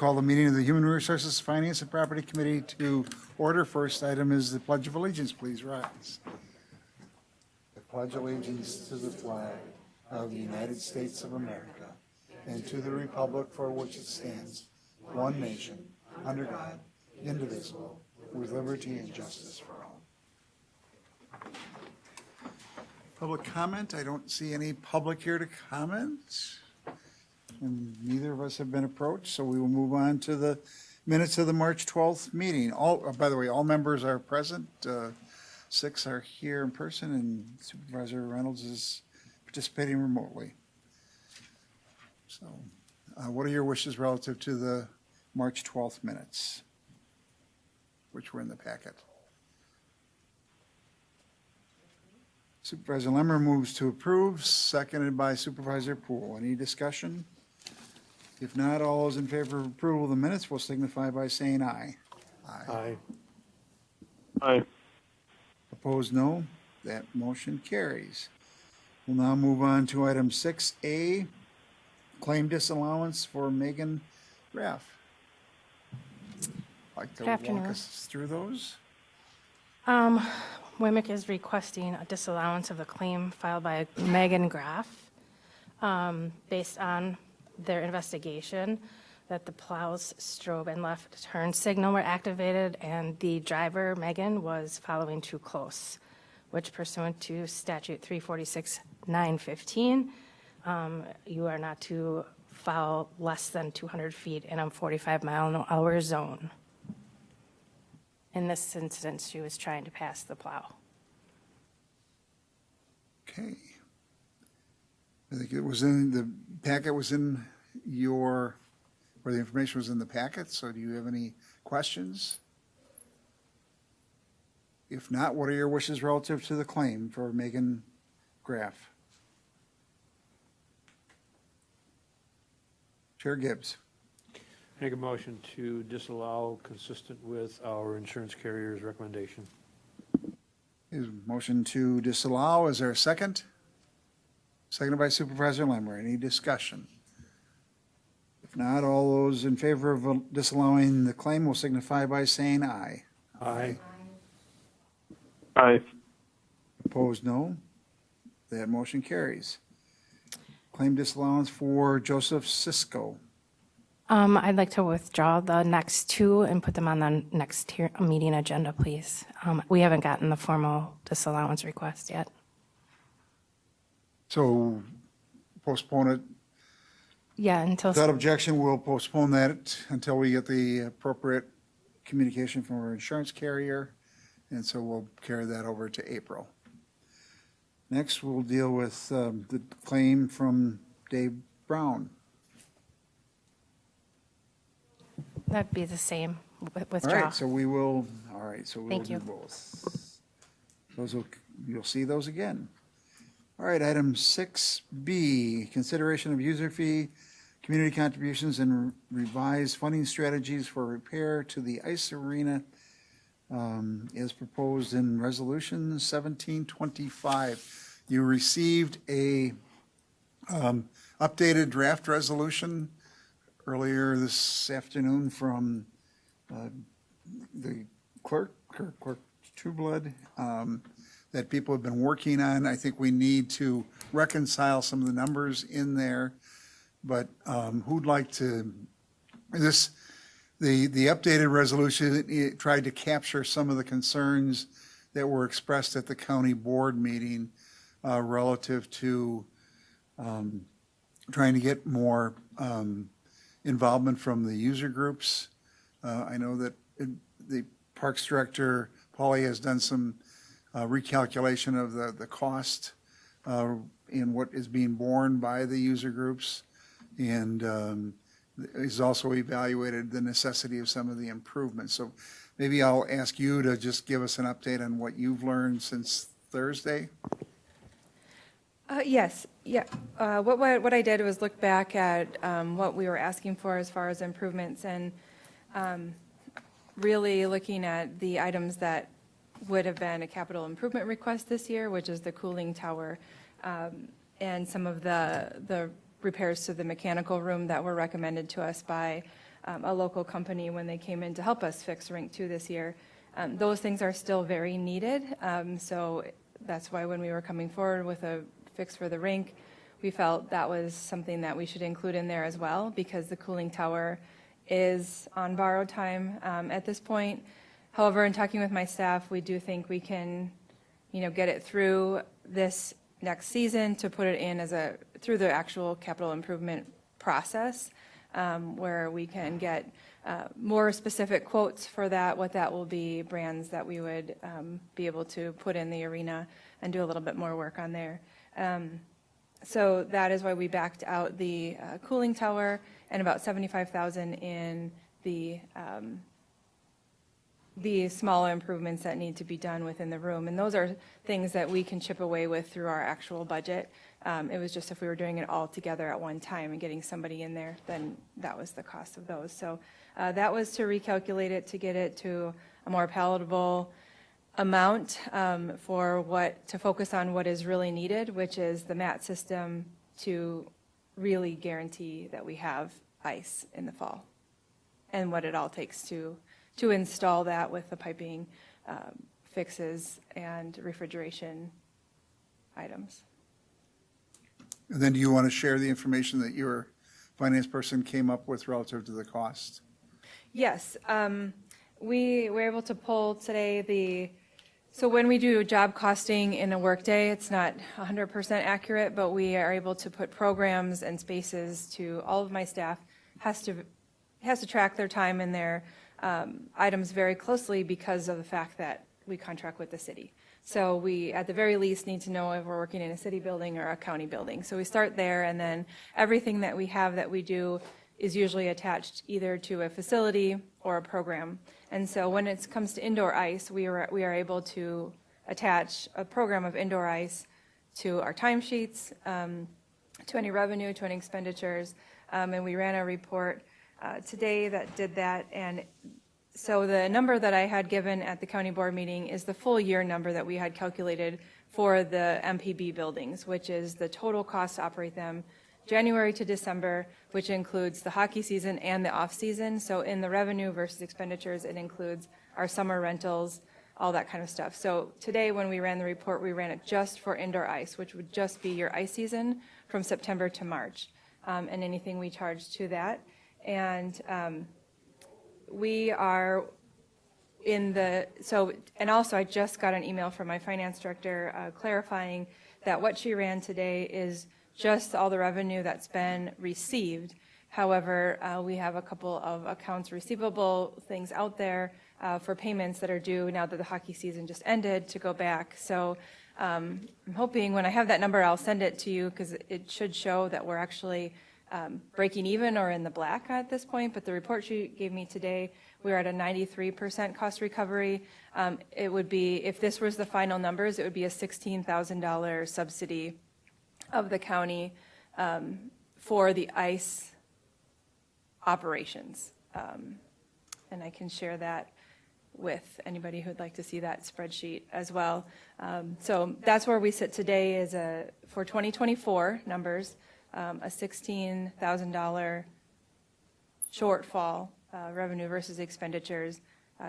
call the meeting of the Human Resources, Finance, and Property Committee to order. First item is the Pledge of Allegiance. Please rise. I pledge allegiance to the flag of the United States of America and to the republic for which it stands, one nation, under God, indivisible, with liberty and justice for all. Public comment? I don't see any public here to comment. And neither of us have been approached, so we will move on to the minutes of the March 12th meeting. By the way, all members are present. 6 are here in person, and Supervisor Reynolds is participating remotely. So, what are your wishes relative to the March 12th minutes, which were in the packet? Supervisor Lemmer moves to approve, seconded by Supervisor Poole. Any discussion? If not, all those in favor of approval of the minutes will signify by saying aye. Aye. Aye. Opposed, no. That motion carries. We'll now move on to item 6A, claim disallowance for Megan Graff. Like to Good walk afternoon. us through those? WMIC is requesting a disallowance of the claim filed by Megan Graff based on their investigation that the plows, strobe, and left turn signal were activated and the driver, Megan, was following too close, which pursuant to statute 346-915, you are not to follow less than 200 feet in a 45-mile-an-hour zone. In this instance, she was trying to pass the plow. Okay. I think it was in, the packet was in your, or the information was in the packet, so do you have any questions? If not, what are your wishes relative to the claim for Megan Graff? Chair Gibbs. Make a motion to disallow consistent with our insurance carrier's recommendation. Is motion to disallow, is there a second? Seconded by Supervisor Lemmer. Any discussion? If not, all those in favor of disallowing the claim will signify by saying aye. Aye. Aye. Opposed, no. That motion carries. Claim disallowance for Joseph Cisco. I'd like to withdraw the next two and put them on the next meeting agenda, please. We haven't gotten the formal disallowance request yet. So postpone it. Yeah, until, Without objection, we'll postpone that until we get the appropriate communication from our insurance carrier. And so we'll carry that over to April. Next, we'll deal with the claim from Dave Brown. that'd be the same, All withdraw. right, so we will, all right, so we'll Thank do you. both. Those will, you'll see those again. All right, item 6B, consideration of user fee, community contributions, and revised funding strategies for repair to the ice arena as proposed in Resolution 1725. You received a updated draft resolution earlier this afternoon from the clerk Trueblood, that people have been working on. I think we need to reconcile some of the numbers in there, but who'd like to, the updated resolution, it tried to capture some of the concerns that were expressed at the county board meeting relative to trying to get more involvement from the user groups. I know that the Parks Director, Paulie, has done some recalculation of the cost and what is being borne by the user groups, and he's also evaluated the necessity of some of the improvements. So maybe I'll ask you to just give us an update on what you've learned since Thursday. Yes, yeah. What I did was look back at what we were asking for as far as improvements, and really looking at the items that would have been a capital improvement request this year, which is the cooling tower, and some of the repairs to the mechanical room that were recommended to us by a local company when they came in to help us fix Rink 2 this year. Those things are still very needed. So that's why when we were coming forward with a fix for the rink, we felt that was something that we should include in there as well, because the cooling tower is on borrowed time at this point. However, in talking with my staff, we do think we can, get it through this next season to put it in through the actual capital improvement process, where we can get more specific quotes for that, what that will be, brands that we would be able to put in the arena and do a little bit more work on there. So that is why we backed out the cooling tower and about $75,000 in the smaller improvements that need to be done within the room. And those are things that we can chip away with through our actual budget. It was just if we were doing it all together at one time and getting somebody in there, then that was the cost of those. So that was to recalculate it to get it to a more palatable amount to focus on what is really needed, which is the mat system to really guarantee that we have ice in the fall, and what it all takes to install that with the piping fixes and refrigeration items. And then do you want to share the information that your finance person came up with relative to the cost? Yes, we were able to pull today so when we do job costing in a workday, it's not 100% accurate, but we are able to put programs and spaces to all of my staff, has to track their time and their items very closely because of the fact that we contract with the city. So we, at the very least, need to know if we're working in a city building or a county building. So we start there, and then everything that we have that we do is usually attached either to a facility or a program. And so when it comes to indoor ice, we are able to attach a program of indoor ice to our timesheets, to any revenue, to any expenditures. And we ran a report today that did that. And so the number that I had given at the county board meeting is the full year number that we had calculated for the MPB buildings, which is the total cost to operate them January to December, which includes the hockey season and the off season. So in the revenue versus expenditures, it includes our summer rentals, all that kind of stuff. So today when we ran the report, we ran it just for indoor ice, which would just be your ice season from September to March, and anything we charge to that. And we are and also I just got an email from my finance director clarifying that what she ran today is just all the revenue that's been received. However, we have a couple of accounts receivable things out there for payments that are due now that the hockey season just ended to go back. So I'm hoping when I have that number, I'll send it to you, because it should show that we're actually breaking even or in the black at this point. But the report she gave me today, we're at a 93% cost recovery. It would be, if this was the final numbers, it would be a $16,000 subsidy of the county for the ice operations. And I can share that with anybody who'd like to see that spreadsheet as well. So that's where we sit today, is for 2024 numbers, a $16,000 shortfall, revenue versus expenditures.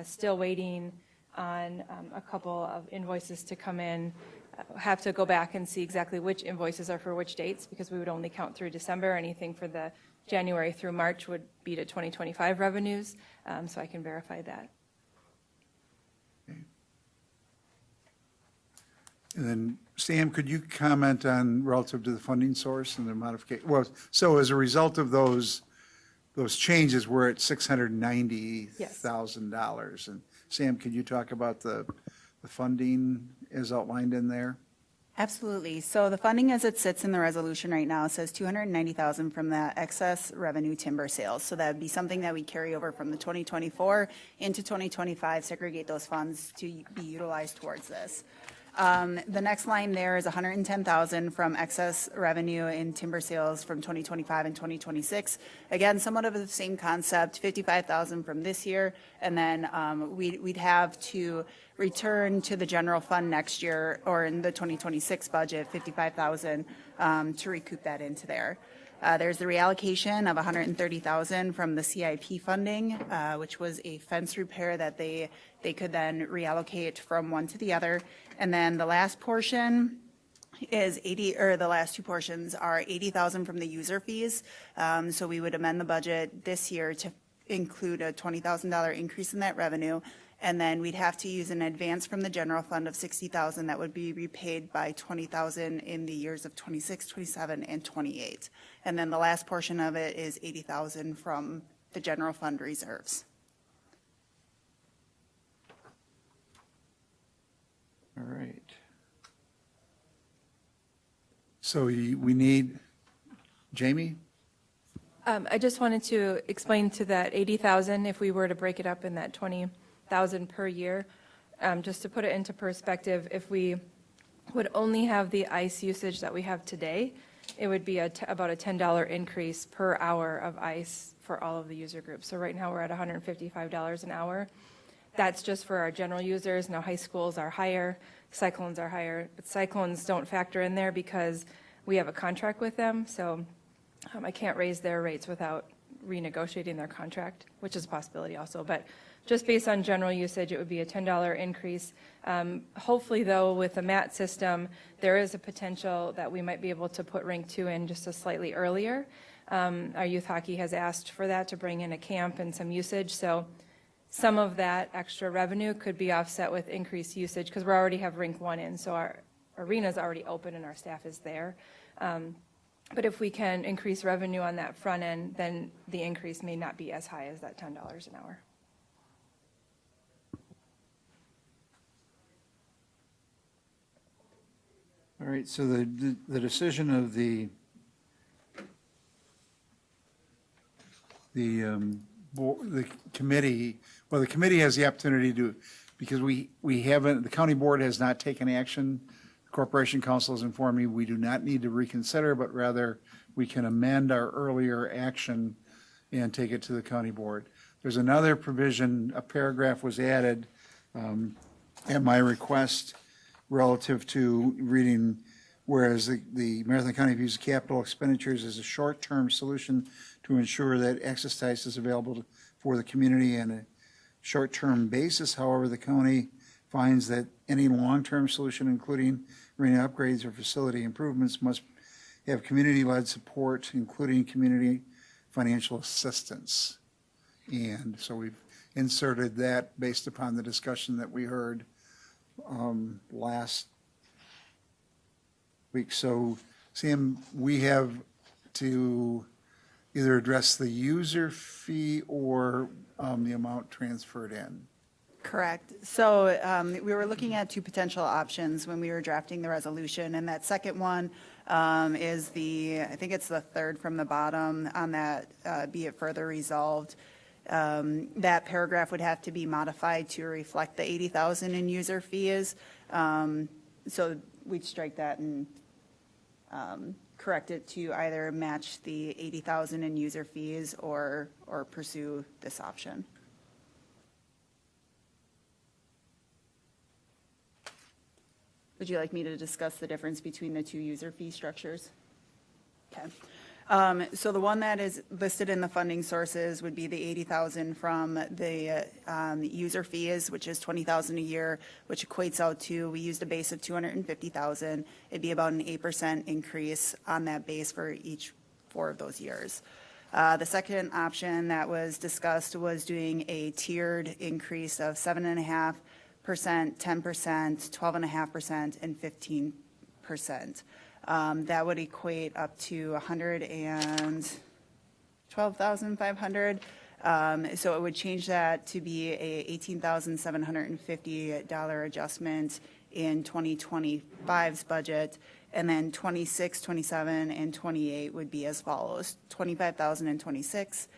Still waiting on a couple of invoices to come in. Have to go back and see exactly which invoices are for which dates, because we would only count through December. Anything for the January through March would be to 2025 revenues, so I can verify that. And then, Sam, could you comment on relative to the funding source and the modification? Well, so as a result of those changes, we're at $690,000. And Sam, could you talk about the funding as outlined in there? Absolutely. So the funding as it sits in the resolution right now says $290,000 from the excess revenue timber sales. So that would be something that we carry over from the 2024 into 2025, segregate those funds to be utilized towards this. The next line there is $110,000 from excess revenue in timber sales from 2025 and 2026. Again, somewhat of the same concept, $55,000 from this year, and then we'd have to return to the general fund next year, or in the 2026 budget, $55,000 to recoup that into there. There's the reallocation of $130,000 from the CIP funding, which was a fence repair that they could then reallocate from one to the other. And then the last portion is the last two portions are $80,000 from the user fees. So we would amend the budget this year to include a $20,000 increase in that revenue. And then we'd have to use an advance from the general fund of $60,000 that would be repaid by $20,000 in the years of 26, 27, and 28. And then the last portion of it is $80,000 from the general fund reserves. All right. So we need, Jamie? I just wanted to explain to that 80,000, if we were to break it up in that 20,000 per year, just to put it into perspective, if we would only have the ICE usage that we have today, it would be about a $10 increase per hour of ICE for all of the user groups. So right now, we're at $155 an hour. That's just for our general users. Now, high schools are higher, cyclones are higher, but cyclones don't factor in there because we have a contract with them. So I can't raise their rates without renegotiating their contract, which is a possibility also. But just based on general usage, it would be a $10 increase. Hopefully, though, with the MAT system, there is a potential that we might be able to put Rink 2 in just a slightly earlier. Our youth hockey has asked for that to bring in a camp and some usage. So some of that extra revenue could be offset with increased usage because we already have Rink 1 in. So our arena's already open and our staff is there. But if we can increase revenue on that front end, then the increase may not be as high as that $10 an hour. All right, so the decision of the committee, well, the committee has the opportunity to, because we haven't, the county board has not taken action. The Corporation Council has informed me we do not need to reconsider, but rather we can amend our earlier action and take it to the county board. There's another provision, a paragraph was added at my request relative to reading, whereas the Marathon County views capital expenditures as a short-term solution to ensure that exercise is available for the community on a short-term basis. However, the county finds that any long-term solution, including arena upgrades or facility improvements, must have community-led support, including community financial assistance. And so we've inserted that based upon the discussion that we heard last week. So, Sam, we have to either address the user fee or the amount transferred in. Correct. So we were looking at two potential options when we were drafting the resolution, and that second one is I think it's the third from the bottom on that, be it further resolved. That paragraph would have to be modified to reflect the 80,000 in user fees. So we'd strike that and correct it to either match the 80,000 in user fees or pursue this option. Would you like me to discuss the difference between the two user fee structures? Okay. So the one that is listed in the funding sources would be the 80,000 from the user fees, which is 20,000 a year, which equates out to, we used a base of 250,000. It'd be about an 8% increase on that base for each 4 of those years. The second option that was discussed was doing a tiered increase of 7.5%, 10%, 12.5%, and 15%. That would equate up to $112,500. So it would change that to be a $18,750 adjustment in 2025's budget. And then 26, 27, and 28 would be as follows: $25,000 in 26,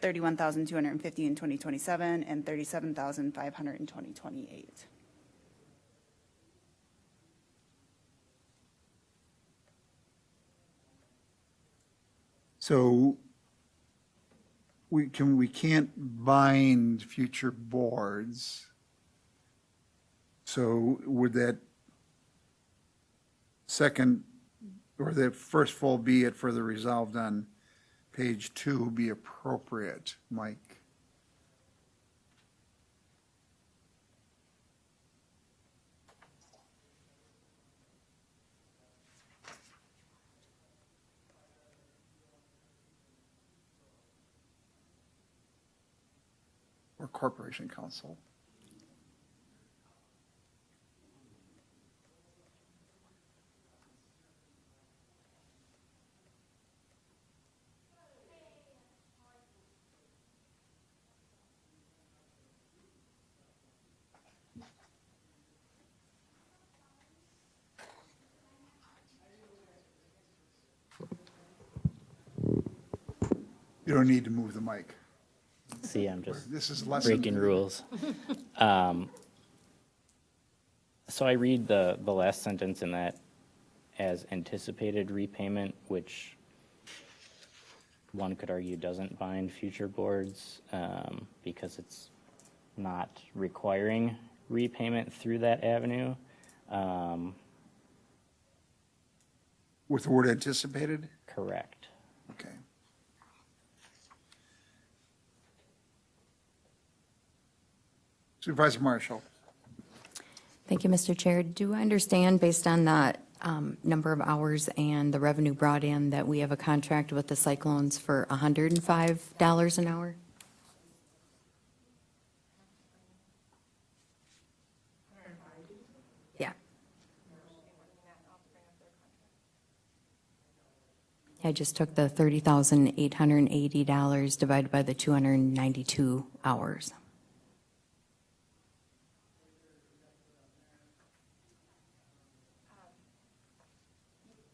$31,250 in 2027, and $37,500 in 2028. So we can't bind future boards. So would that second or the first full be it further resolved on page 2 be appropriate, Mike? Or Corporation Council? You don't need to move the mic. See, I'm just This is lesson. breaking rules. So I read the last sentence in that as anticipated repayment, which one could argue doesn't bind future boards, because it's not requiring repayment through that avenue. With the word anticipated? Correct. Okay. Supervisor Marshall? Thank you, Mr. Chair. Do I understand, based on the number of hours and the revenue brought in, that we have a contract with the Cyclones for $105 an hour? Yeah. I just took the $30,880 divided by the 292 hours.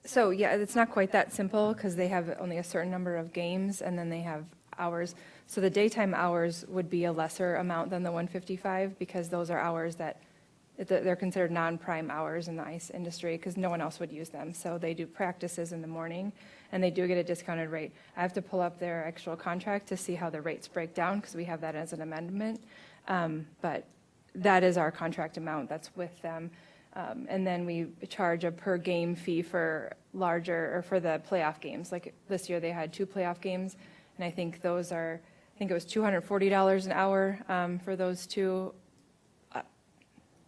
So, yeah, it's not quite that simple because they have only a certain number of games and then they have hours. So the daytime hours would be a lesser amount than the 155 because those are hours that, they're considered non-prime hours in the ice industry because no one else would use them. So they do practices in the morning and they do get a discounted rate. I have to pull up their actual contract to see how the rates break down because we have that as an amendment. But that is our contract amount that's with them. And then we charge a per game fee for larger, or for the playoff games. Like this year, they had 2 playoff games, and I think those are, I think it was $240 an hour for those 2.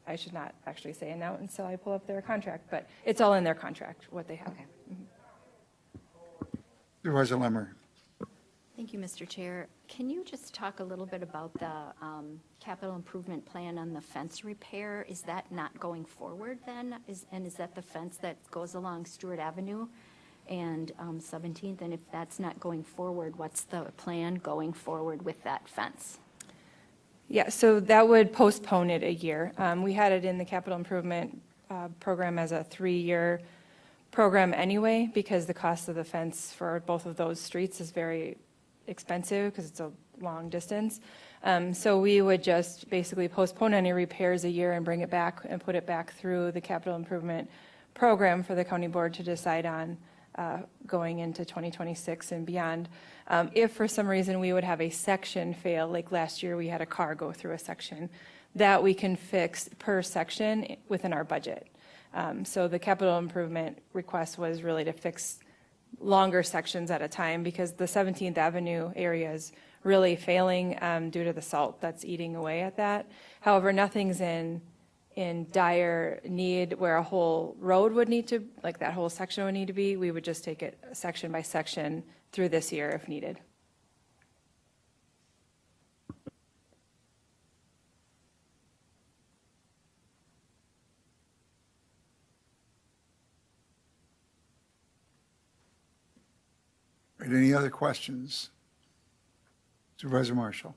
I should not actually say it now until I pull up their contract, but it's all in their contract, what they have. Supervisor Lemmer? Thank you, Mr. Chair. Can you just talk a little bit about the capital improvement plan on the fence repair? Is that not going forward then? And is that the fence that goes along Stewart Avenue and 17th? And if that's not going forward, what's the plan going forward with that fence? Yeah, so that would postpone it a year. We had it in the capital improvement program as a 3-year program anyway, because the cost of the fence for both of those streets is very expensive because it's a long distance. So we would just basically postpone any repairs a year and bring it back and put it back through the capital improvement program for the county board to decide on going into 2026 and beyond. If for some reason we would have a section fail, like last year we had a car go through a section, that we can fix per section within our budget. So the capital improvement request was really to fix longer sections at a time because the 17th Avenue area is really failing due to the salt that's eating away at that. However, nothing's in dire need where a whole road would need to, like that whole section would need to be. We would just take it section by section through this year if needed. Right, any other questions? Supervisor Marshall?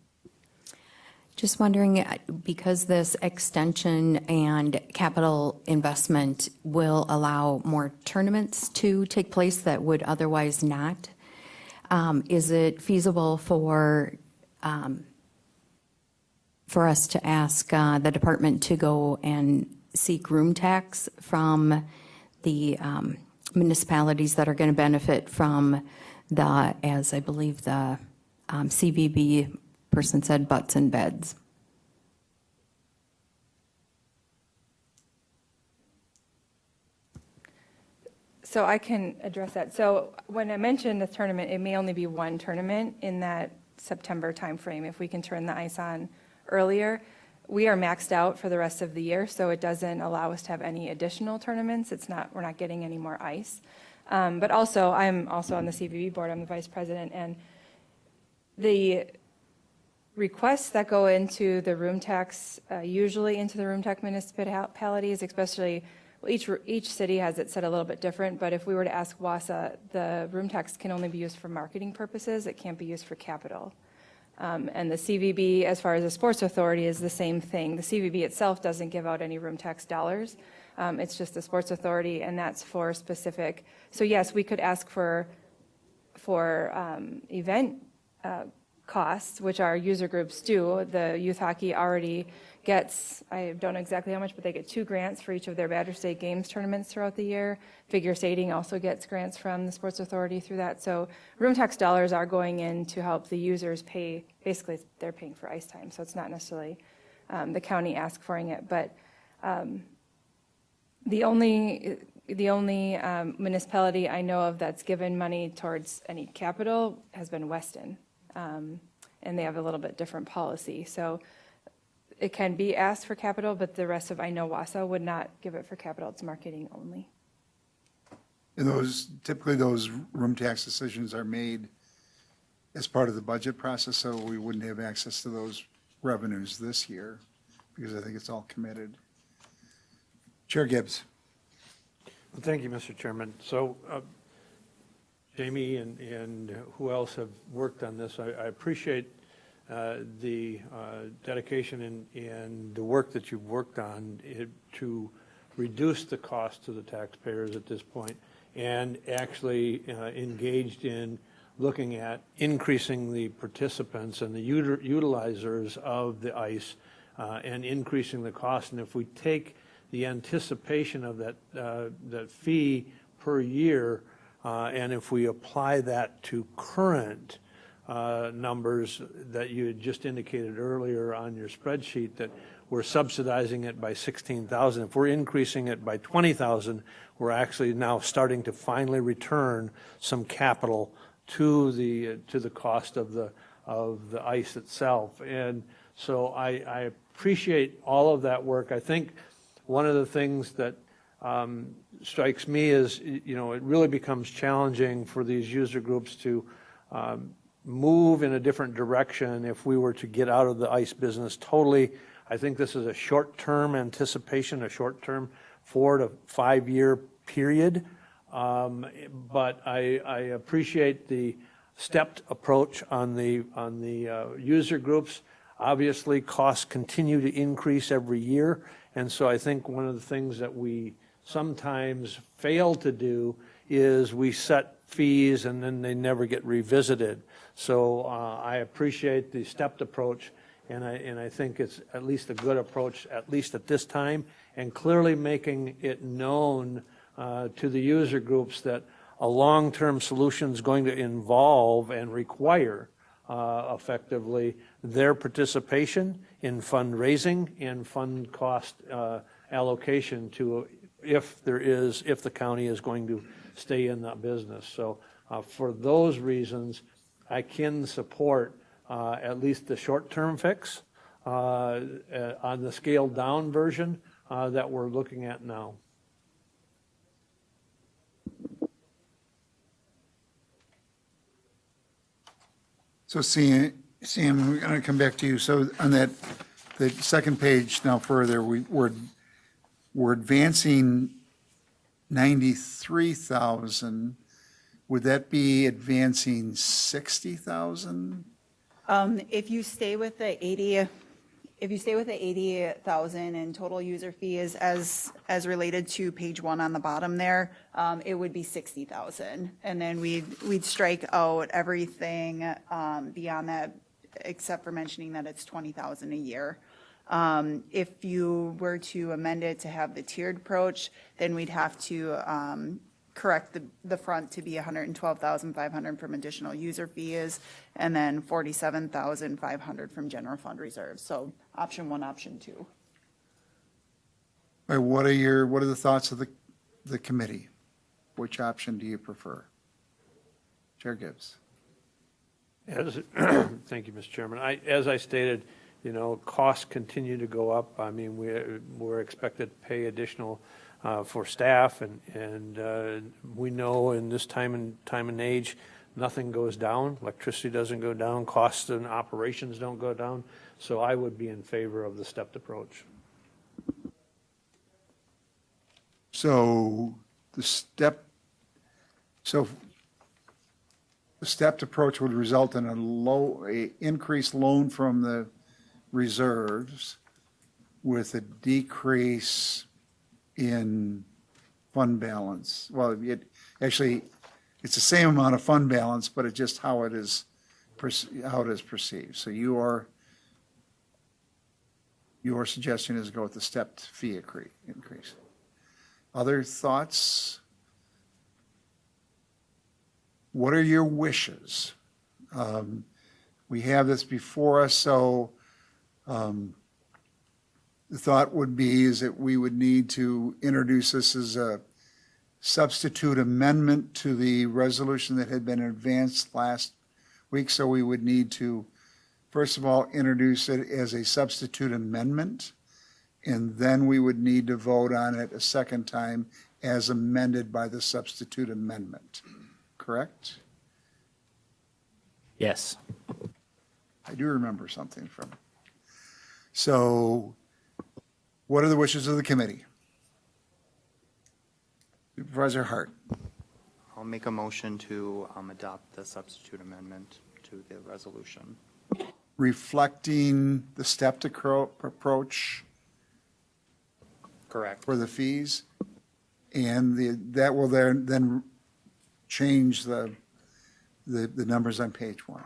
Just wondering, because this extension and capital investment will allow more tournaments to take place that would otherwise not, is it feasible for us to ask the department to go and seek room tax from the municipalities that are going to benefit from the, as I believe the CVB person said, butts and beds? So I can address that. So when I mentioned the tournament, it may only be one tournament in that September timeframe. If we can turn the ice on earlier, we are maxed out for the rest of the year, so it doesn't allow us to have any additional tournaments. We're not getting any more ice. But also, I'm also on the CVB board. I'm the vice president, and the requests that go into the room tax, usually into the room tax municipalities, especially, well, each city has it set a little bit different, but if we were to ask WASA, the room tax can only be used for marketing purposes. It can't be used for capital. And the CVB, as far as the Sports Authority, is the same thing. The CVB itself doesn't give out any room tax dollars. It's just the Sports Authority, and that's for specific. So yes, we could ask for event costs, which our user groups do. The youth hockey already gets, I don't know exactly how much, but they get 2 grants for each of their Badger State Games tournaments throughout the year. Figure skating also gets grants from the Sports Authority through that. So room tax dollars are going in to help the users pay, basically they're paying for ice time, so it's not necessarily the county asking it. But the only municipality I know of that's given money towards any capital has been Weston. And they have a little bit different policy. So it can be asked for capital, but the rest of, I know WASA would not give it for capital. It's marketing only. And typically those room tax decisions are made as part of the budget process, so we wouldn't have access to those revenues this year, because I think it's all committed. Chair Gibbs. Well, thank you, Mr. Chairman. So Jamie and who else have worked on this, I appreciate the dedication and the work that you've worked on to reduce the cost to the taxpayers at this point, and actually engaged in looking at increasing the participants and the utilizers of the ice and increasing the cost. And if we take the anticipation of that fee per year, and if we apply that to current numbers that you had just indicated earlier on your spreadsheet, that we're subsidizing it by 16,000. If we're increasing it by 20,000, we're actually now starting to finally return some capital to the cost of the ice itself. And so I appreciate all of that work. I think one of the things that strikes me is, it really becomes challenging for these user groups to move in a different direction if we were to get out of the ice business totally. I think this is a short-term anticipation, a short-term 4 to 5 year period. But I appreciate the stepped approach on the user groups. Obviously, costs continue to increase every year, and so I think one of the things that we sometimes fail to do is we set fees and then they never get revisited. So I appreciate the stepped approach, and I think it's at least a good approach, at least at this time, and clearly making it known to the user groups that a long-term solution is going to involve and require effectively their participation in fundraising and fund cost allocation to if the county is going to stay in that business. So for those reasons, I can support at least the short-term fix on the scaled down version that we're looking at now. So Sam, we're going to come back to you. So on the second page now further, we're advancing 93,000. Would that be advancing 60,000? If you stay with the 80,000 in total user fees as related to page 1 on the bottom there, it would be 60,000. And then we'd strike out everything beyond that, except for mentioning that it's 20,000 a year. If you were to amend it to have the tiered approach, then we'd have to correct the front to be 112,500 from additional user fees, and then 47,500 from general fund reserves. So option 1, option 2. All right, what are the thoughts of the committee? Which option do you prefer? Chair Gibbs. As, thank you, Mr. Chairman. As I stated, costs continue to go up. I mean, we're expected to pay additional for staff, and we know in this time and age, nothing goes down. Electricity doesn't go down, costs and operations don't go down. So I would be in favor of the stepped approach. So the stepped approach would result in a increased loan from the reserves with a decrease in fund balance. Well, it's the same amount of fund balance, but it's just how it is perceived. So your suggestion is go with the stepped fee increase. Other thoughts? What are your wishes? We have this before us, so the thought would be is that we would need to introduce this as a substitute amendment to the resolution that had been advanced last week. So we would need to, first of all, introduce it as a substitute amendment, and then we would need to vote on it a second time as amended by the substitute amendment. Correct? Yes. I do remember something from. So what are the wishes of the committee? Supervisor Hart. I'll make a motion to adopt the substitute amendment to the resolution. Reflecting the stepped approach Correct. for the fees, and that will then change the numbers on page 1.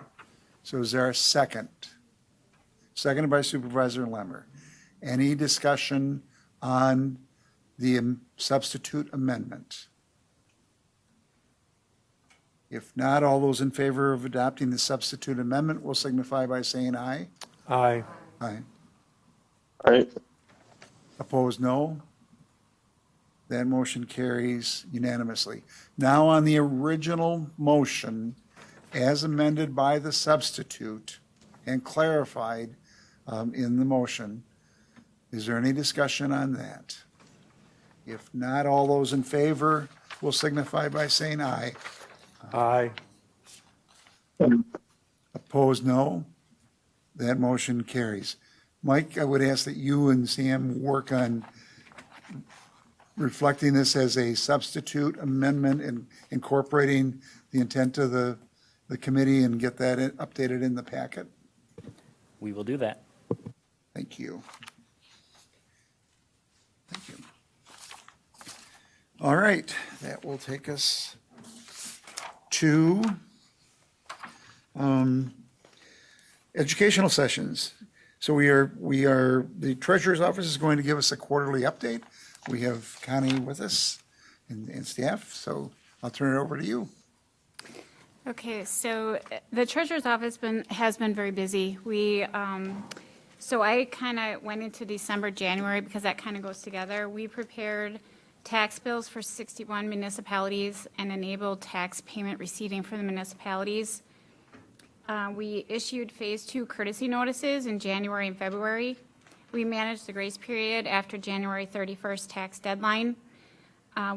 So is there a second? Seconded by Supervisor Lemmer. Any discussion on the substitute amendment? If not, all those in favor of adopting the substitute amendment will signify by saying aye. Aye. Aye. Aye. Opposed, no. That motion carries unanimously. Now on the original motion, as amended by the substitute and clarified in the motion, is there any discussion on that? If not, all those in favor will signify by saying aye. Aye. Opposed, no. That motion carries. Mike, I would ask that you and Sam work on reflecting this as a substitute amendment and incorporating the intent of the committee and get that updated in the packet. We will do that. Thank you. Thank you. All right, that will take us to educational sessions. So the treasurer's office is going to give us a quarterly update. We have Connie with us and staff, so I'll turn it over to you. Okay, so the treasurer's office has been very busy. So I kind of went into December, January, because that kind of goes together. We prepared tax bills for 61 municipalities and enabled tax payment receiving for the municipalities. We issued Phase 2 courtesy notices in January and February. We managed the grace period after January 31st tax deadline.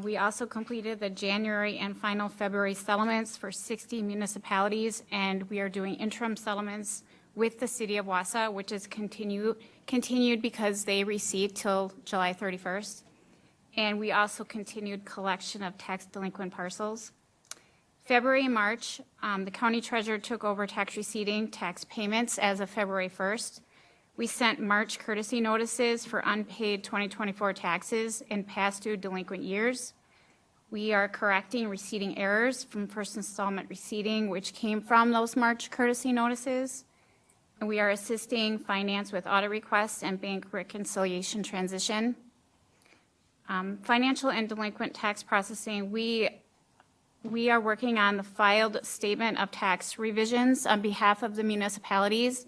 We also completed the January and final February settlements for 60 municipalities, and we are doing interim settlements with the city of Wausau, which is continued because they received till July 31st. And we also continued collection of tax delinquent parcels. February and March, the county treasurer took over tax receipting tax payments as of February 1st. We sent March courtesy notices for unpaid 2024 taxes in past due delinquent years. We are correcting receipting errors from first installment receipting, which came from those March courtesy notices. And we are assisting finance with audit requests and bank reconciliation transition. Financial and delinquent tax processing, we are working on the filed statement of tax revisions on behalf of the municipalities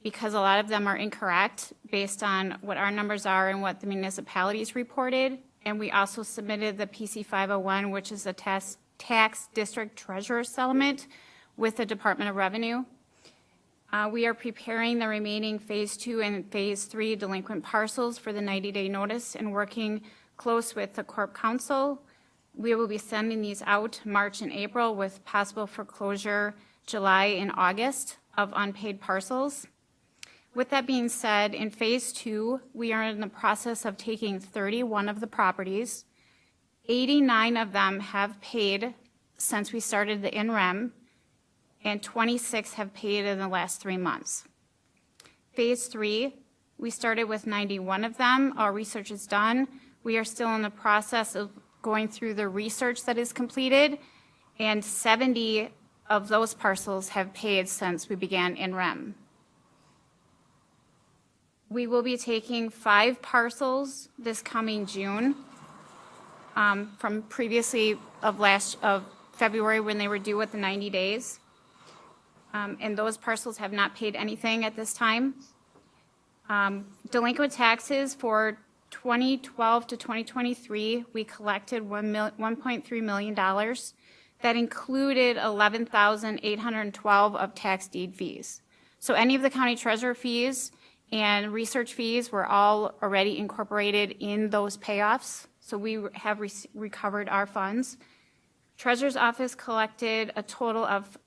because a lot of them are incorrect based on what our numbers are and what the municipalities reported. And we also submitted the PC 501, which is a tax district treasurer settlement with the Department of Revenue. We are preparing the remaining Phase 2 and Phase 3 delinquent parcels for the 90-day notice and working close with the Corp Council. We will be sending these out March and April with possible foreclosure July and August of unpaid parcels. With that being said, in Phase 2, we are in the process of taking 31 of the properties. 89 of them have paid since we started the in-rem, and 26 have paid in the last 3 months. Phase 3, we started with 91 of them. Our research is done. We are still in the process of going through the research that is completed, and 70 of those parcels have paid since we began in-rem. We will be taking 5 parcels this coming June from previously of February when they were due with the 90 days. And those parcels have not paid anything at this time. Delinquent taxes for 2012 to 2023, we collected $1.3 million. That included $11,812 of tax deed fees. So any of the county treasurer fees and research fees were all already incorporated in those payoffs. So we have recovered our funds. Treasurer's office collected a total of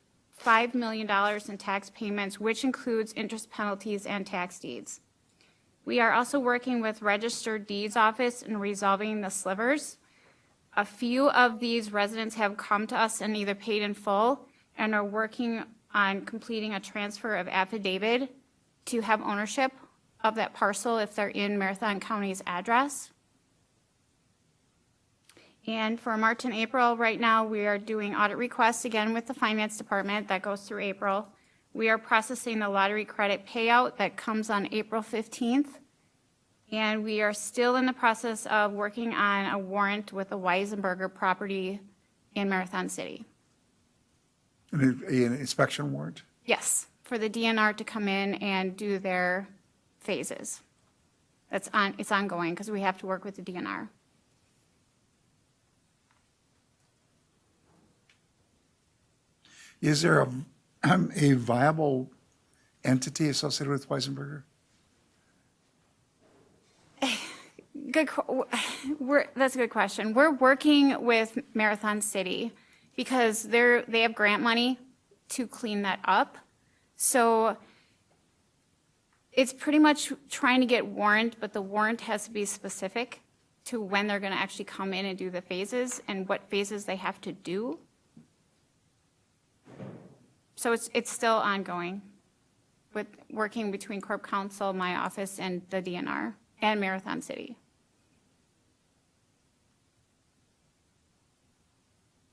$5 million in tax payments, which includes interest penalties and tax deeds. We are also working with Registered Deeds Office in resolving the slivers. A few of these residents have come to us and either paid in full and are working on completing a transfer of affidavit to have ownership of that parcel if they're in Marathon County's address. And for March and April, right now, we are doing audit requests again with the Finance Department. That goes through April. We are processing the lottery credit payout that comes on April 15th. And we are still in the process of working on a warrant with the Weisenberger property in Marathon City. An inspection warrant? Yes, for the DNR to come in and do their phases. It's ongoing because we have to work with the DNR. Is there a viable entity associated with Weisenberger? That's a good question. We're working with Marathon City because they have grant money to clean that up. So it's pretty much trying to get warrant, but the warrant has to be specific to when they're going to actually come in and do the phases and what phases they have to do. So it's still ongoing with working between Corp Council, my office, and the DNR and Marathon City.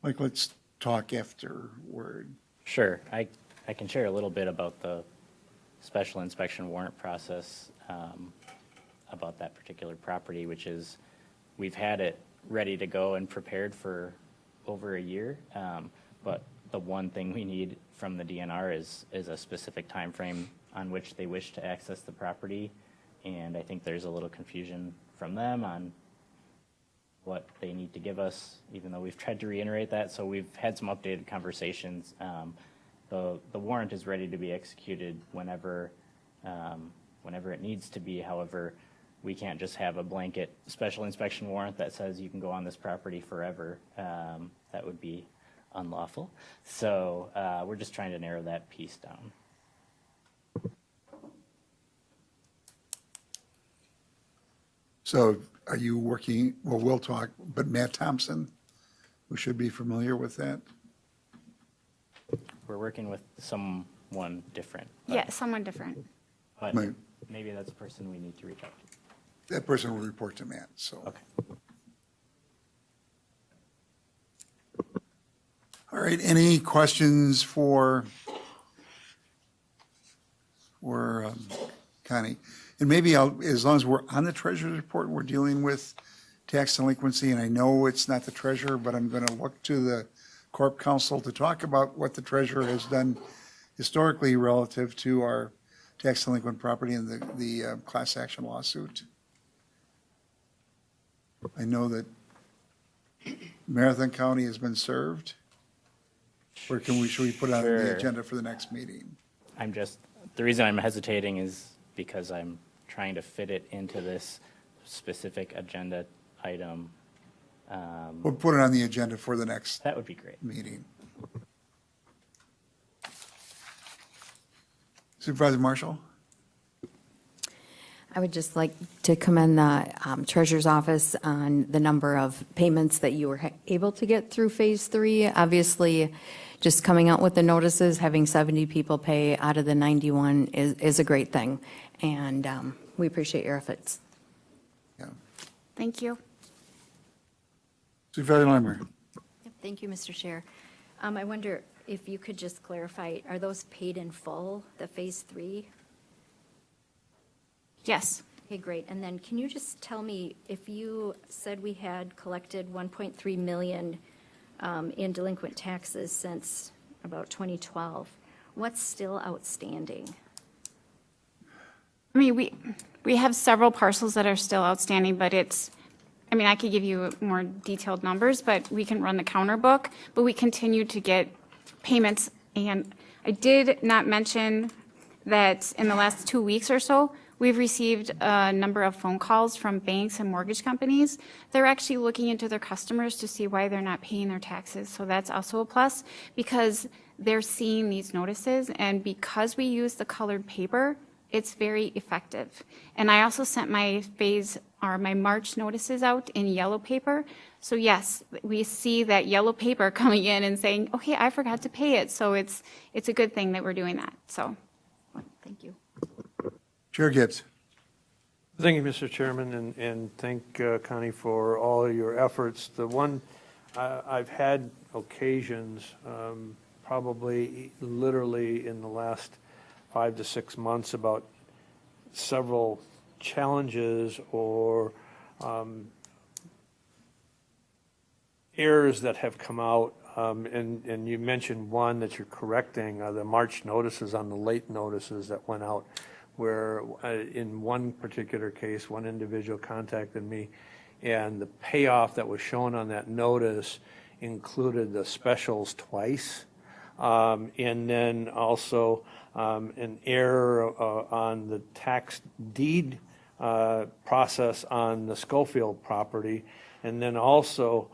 Like, let's talk afterward. Sure. I can share a little bit about the special inspection warrant process about that particular property, which is we've had it ready to go and prepared for over a year. But the one thing we need from the DNR is a specific time frame on which they wish to access the property. And I think there's a little confusion from them on what they need to give us, even though we've tried to reiterate that. So we've had some updated conversations. The warrant is ready to be executed whenever it needs to be. However, we can't just have a blanket special inspection warrant that says you can go on this property forever. That would be unlawful. So we're just trying to narrow that piece down. So are you working, well, we'll talk, but Matt Thompson, who should be familiar with that? We're working with someone different. Yeah, someone different. But Right. maybe that's a person we need to reach out to. That person will report to Matt, so. Okay. All right, any questions for Connie? And maybe as long as we're on the treasurer's report, we're dealing with tax delinquency, and I know it's not the treasurer, but I'm going to look to the Corp Council to talk about what the treasurer has done historically relative to our tax delinquent property and the class action lawsuit. I know that Marathon County has been served. Or should we put it on the Sure. agenda for the next meeting? The reason I'm hesitating is because I'm trying to fit it into this specific agenda item. We'll put it on the agenda for the next That would be great. meeting. Supervisor Marshall? I would just like to commend the treasurer's office on the number of payments that you were able to get through Phase 3. Obviously, just coming out with the notices, having 70 people pay out of the 91 is a great thing, and we appreciate your efforts. Yeah. Thank you. Supervisor Limer? Thank you, Mr. Chair. I wonder if you could just clarify, are those paid in full, the Phase 3? Yes. Okay, great. And then can you just tell me, if you said we had collected 1.3 million in delinquent taxes since about 2012, what's still outstanding? I mean, we have several parcels that are still outstanding, but I could give you more detailed numbers, but we can run the counter book, but we continue to get payments. And I did not mention that in the last 2 weeks or so, we've received a number of phone calls from banks and mortgage companies. They're actually looking into their customers to see why they're not paying their taxes. So that's also a plus, because they're seeing these notices, and because we use the colored paper, it's very effective. And I also sent my March notices out in yellow paper. So yes, we see that yellow paper coming in and saying, okay, I forgot to pay it. So it's a good thing that we're doing that, so. Thank you. Chair Gibbs? Thank you, Mr. Chairman, and thank Connie for all of your efforts. The one, I've had occasions, probably literally in the last 5 to 6 months, about several challenges or errors that have come out, and you mentioned one that you're correcting, the March notices on the late notices that went out, where in one particular case, one individual contacted me, and the payoff that was shown on that notice included the specials twice, and then also an error on the tax deed process on the Schofield property, and then also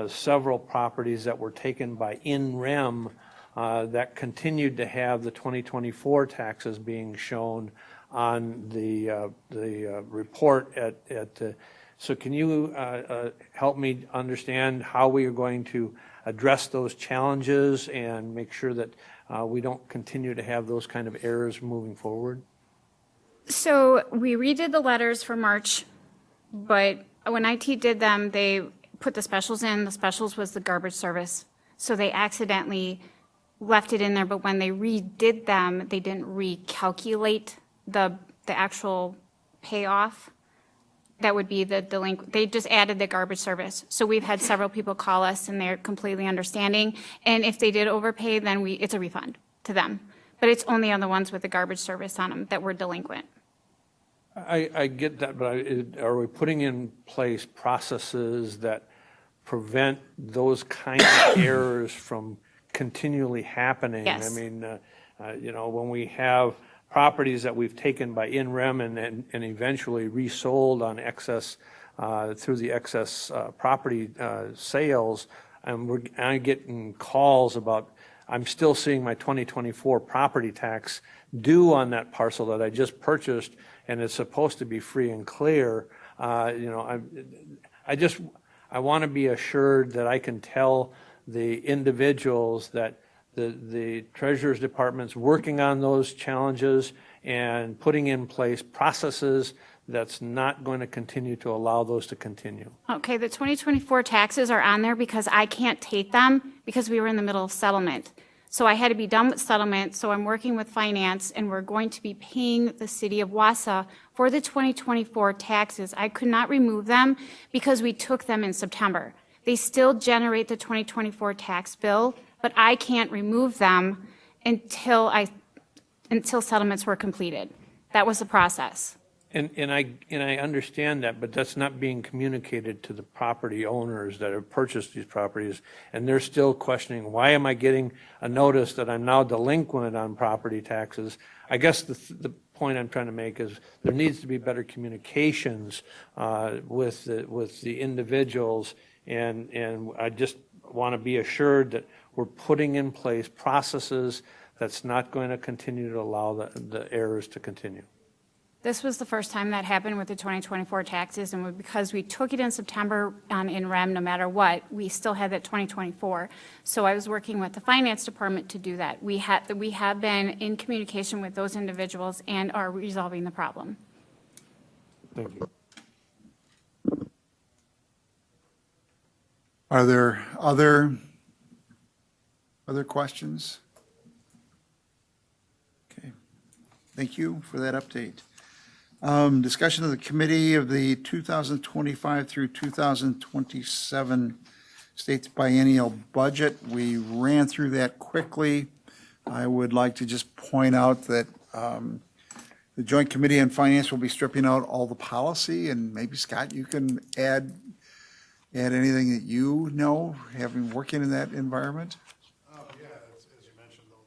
several properties that were taken by in rem that continued to have the 2024 taxes being shown on the report at the. So can you help me understand how we are going to address those challenges and make sure that we don't continue to have those kind of errors moving forward? So we redid the letters for March, but when IT did them, they put the specials in. The specials was the garbage service. So they accidentally left it in there, but when they redid them, they didn't recalculate the actual payoff. That would be the delinquent. They just added the garbage service. So we've had several people call us, and they're completely understanding. And if they did overpay, then it's a refund to them. But it's only on the ones with the garbage service on them that were delinquent. I get that, but are we putting in place processes that prevent those kind of errors from continually happening? Yes. I mean, when we have properties that we've taken by in rem and eventually resold on excess, through the excess property sales, and I'm getting calls about, I'm still seeing my 2024 property tax due on that parcel that I just purchased, and it's supposed to be free and clear. I want to be assured that I can tell the individuals that the Treasurer's Department's working on those challenges and putting in place processes that's not going to continue to allow those to continue. Okay, the 2024 taxes are on there because I can't take them because we were in the middle of settlement. So I had to be done with settlement, so I'm working with finance, and we're going to be paying the city of Wausau for the 2024 taxes. I could not remove them because we took them in September. They still generate the 2024 tax bill, but I can't remove them until settlements were completed. That was the process. And I understand that, but that's not being communicated to the property owners that have purchased these properties, and they're still questioning, why am I getting a notice that I'm now delinquent on property taxes? I guess the point I'm trying to make is there needs to be better communications with the individuals, and I just want to be assured that we're putting in place processes that's not going to continue to allow the errors to continue. This was the first time that happened with the 2024 taxes, and because we took it in September in REM, no matter what, we still had that 2024. So I was working with the finance department to do that. We have been in communication with those individuals and are resolving the problem. Thank you. Are there other questions? Okay, thank you for that update. Discussion of the committee of the 2025 through 2027 state's biennial budget. We ran through that quickly. I would like to just point out that the Joint Committee on Finance will be stripping out all the policy, and maybe Scott, you can add anything that you know, having working in that environment? Yeah, as you mentioned, they'll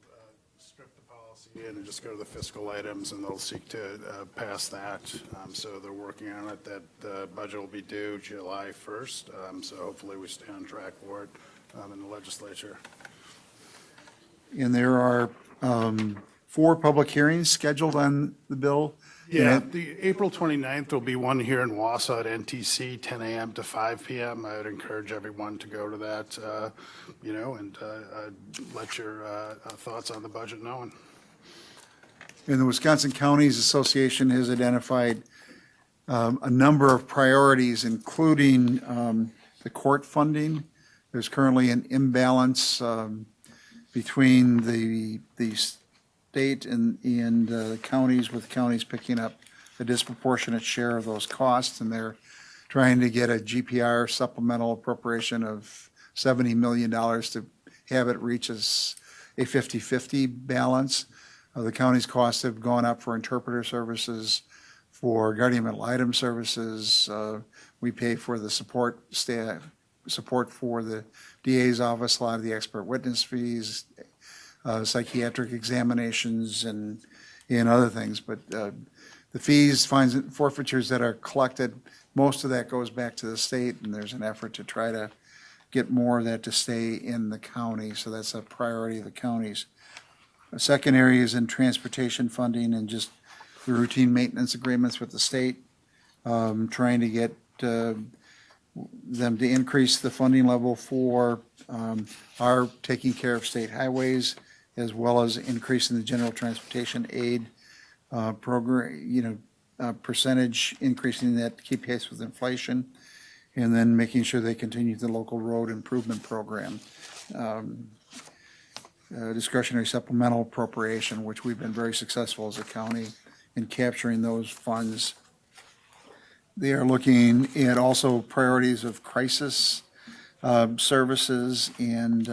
strip the policy and just go to the fiscal items, and they'll seek to pass that. So they're working on it. That budget will be due July 1st. So hopefully we stay on track for it in the legislature. And there are 4 public hearings scheduled on the bill. Yeah, the April 29th will be one here in Wausau at NTC, 10 a.m. to 5 p.m. I would encourage everyone to go to that, and let your thoughts on the budget known. And the Wisconsin Counties Association has identified a number of priorities, including the court funding. There's currently an imbalance between the state and the counties, with counties picking up a disproportionate share of those costs, and they're trying to get a GPR supplemental appropriation of $70 million to have it reach a 50-50 balance. The county's costs have gone up for interpreter services, for guardian ad litem services. We pay for the support staff, support for the DA's office, a lot of the expert witness fees, psychiatric examinations, and other things. But the fees, fines, and forfeitures that are collected, most of that goes back to the state, and there's an effort to try to get more of that to stay in the county. So that's a priority of the counties. The second area is in transportation funding and just the routine maintenance agreements with the state, trying to get them to increase the funding level for our taking care of state highways, as well as increasing the general transportation aid program, percentage, increasing that to keep pace with inflation, and then making sure they continue the local road improvement program. Discretionary supplemental appropriation, which we've been very successful as a county in capturing those funds. They are looking at also priorities of crisis services and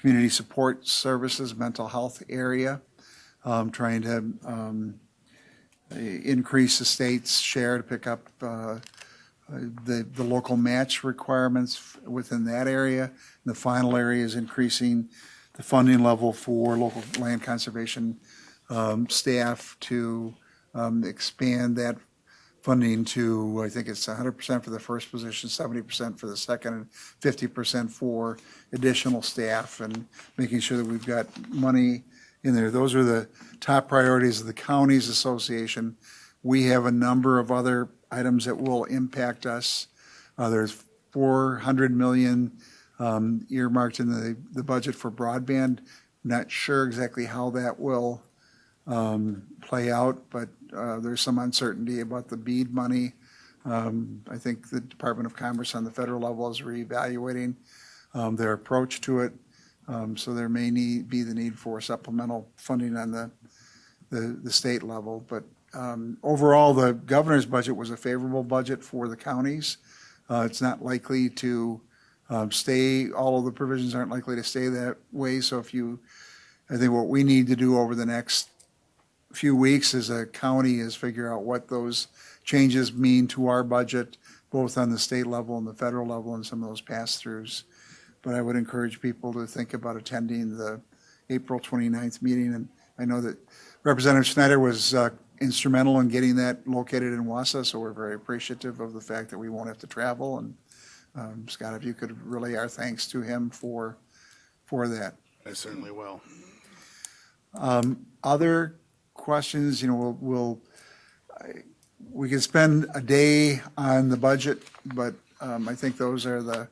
community support services, mental health area, trying to increase the state's share to pick up the local match requirements within that area. And the final area is increasing the funding level for local land conservation staff to expand that funding to, I think it's 100% for the first position, 70% for the second, and 50% for additional staff, and making sure that we've got money in there. Those are the top priorities of the Counties Association. We have a number of other items that will impact us. There's $400 million earmarked in the budget for broadband. Not sure exactly how that will play out, but there's some uncertainty about the BEAD money. I think the Department of Commerce on the federal level is reevaluating their approach to it. So there may be the need for supplemental funding on the state level. But overall, the governor's budget was a favorable budget for the counties. It's not likely to stay, all of the provisions aren't likely to stay that way. So I think what we need to do over the next few weeks as a county is figure out what those changes mean to our budget, both on the state level and the federal level and some of those pass-throughs. But I would encourage people to think about attending the April 29th meeting. And I know that Representative Schneider was instrumental in getting that located in Wausau, so we're very appreciative of the fact that we won't have to travel. And Scott, if you could relay our thanks to him for that. I certainly will. Other questions, we could spend a day on the budget, but I think those are the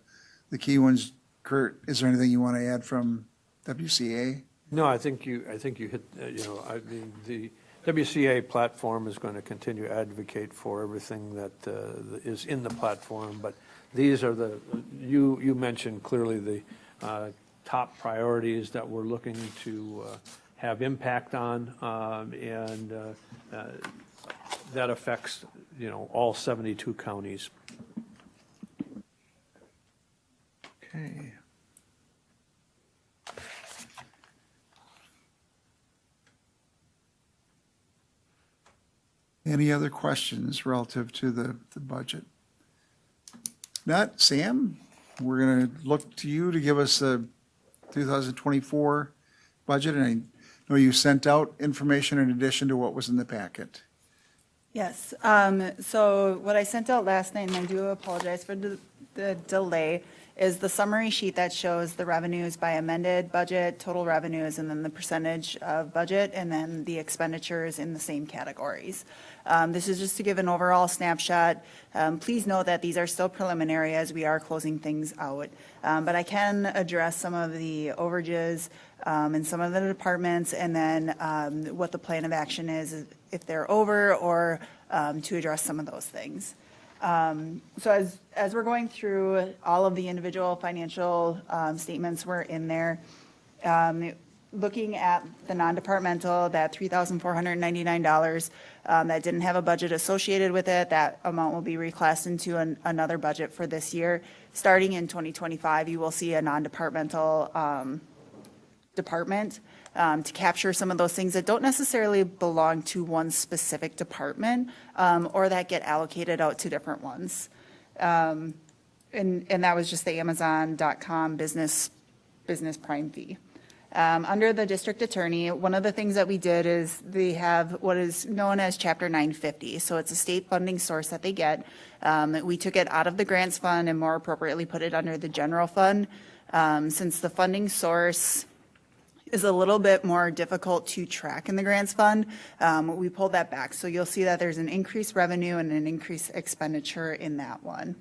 key ones. Kurt, is there anything you want to add from WCA? No, I think you hit, I mean, the WCA platform is going to continue to advocate for everything that is in the platform, but these are you mentioned clearly the top priorities that we're looking to have impact on, and that affects, all 72 counties. Okay. Any other questions relative to the budget? If not, Sam, we're going to look to you to give us the 2024 budget. And I know you sent out information in addition to what was in the packet. Yes, so what I sent out last night, and I do apologize for the delay, is the summary sheet that shows the revenues by amended budget, total revenues, and then the percentage of budget, and then the expenditures in the same categories. This is just to give an overall snapshot. Please note that these are still preliminary as we are closing things out. But I can address some of the overages in some of the departments, and then what the plan of action is if they're over, or to address some of those things. So as we're going through, all of the individual financial statements were in there. Looking at the non-departmental, that $3,499 that didn't have a budget associated with it, that amount will be reclassed into another budget for this year. Starting in 2025, you will see a non-departmental department to capture some of those things that don't necessarily belong to one specific department, or that get allocated out to different ones. And that was just the Amazon.com business prime fee. Under the district attorney, one of the things that we did is they have what is known as Chapter 950. So it's a state funding source that they get. We took it out of the grants fund and more appropriately put it under the general fund. Since the funding source is a little bit more difficult to track in the grants fund, we pulled that back. So you'll see that there's an increased revenue and an increased expenditure in that one.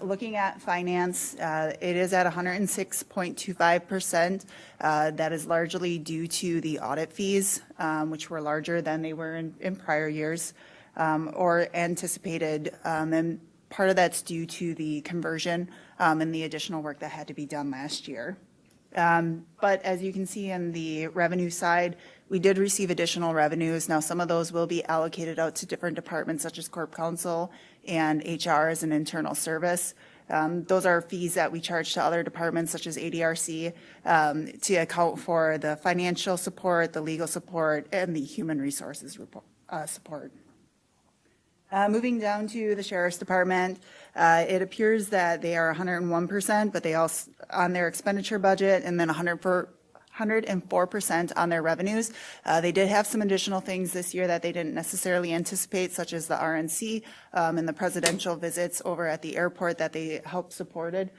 Looking at finance, it is at 106.25%. That is largely due to the audit fees, which were larger than they were in prior years, or anticipated. And part of that's due to the conversion and the additional work that had to be done last year. But as you can see in the revenue side, we did receive additional revenues. Now, some of those will be allocated out to different departments such as Corp Counsel and HR as an internal service. Those are fees that we charge to other departments such as ADRC to account for the financial support, the legal support, and the human resources support. Moving down to the Sheriff's Department, it appears that they are 101%, but they also on their expenditure budget, and then 104% on their revenues. They did have some additional things this year that they didn't necessarily anticipate, such as the RNC and the presidential visits over at the airport that they helped supported.